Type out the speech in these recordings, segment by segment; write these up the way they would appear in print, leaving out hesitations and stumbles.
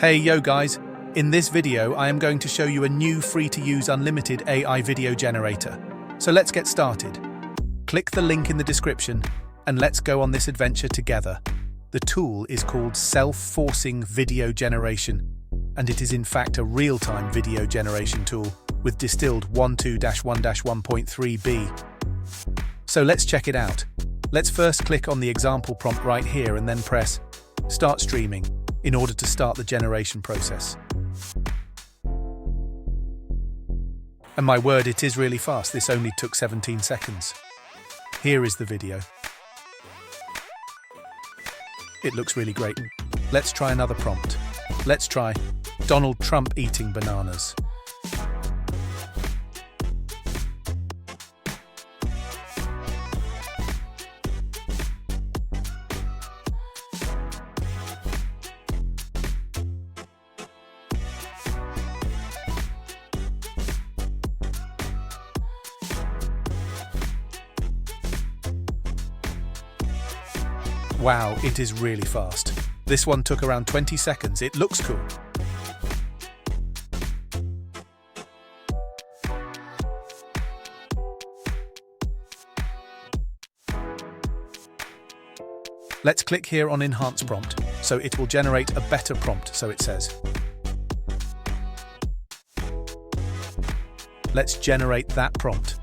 Hey yo guys, in this video I am going to show you a new free-to-use unlimited AI video generator. So let's get started. Click the link in the description and let's go on this adventure together. The tool is called self-forcing video generation, and it is in fact a real-time video generation tool with distilled 12-1-1.3b. So let's check it out. Let's first click on the example prompt right here and then press Start Streaming in order to start the generation process. And my word, it is really fast. This only took 17 seconds. Here is the video. It looks really great. Let's try another prompt. Let's try Donald Trump eating bananas. Wow, it is really fast. This one took around 20 seconds. It looks cool. Let's click here on Enhance Prompt, so it will generate a better prompt, so it says. Let's generate that prompt.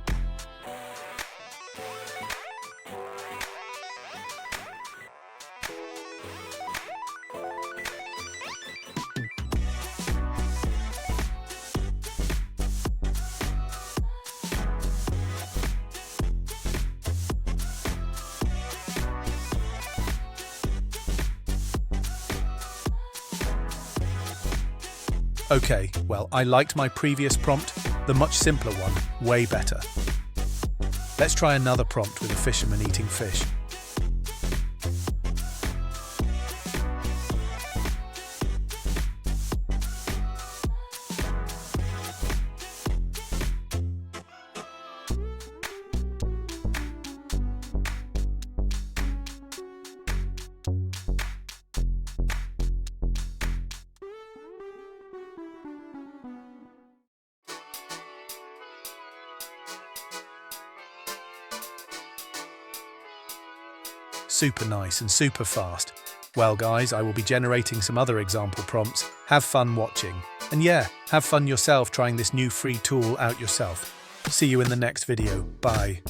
Okay, well, I liked my previous prompt, the much simpler one, way better. Let's try another prompt with a fisherman eating fish. Super nice and super fast. Well guys, I will be generating some other example prompts. Have fun watching. And yeah, have fun yourself trying this new free tool out yourself. See you in the next video. Bye.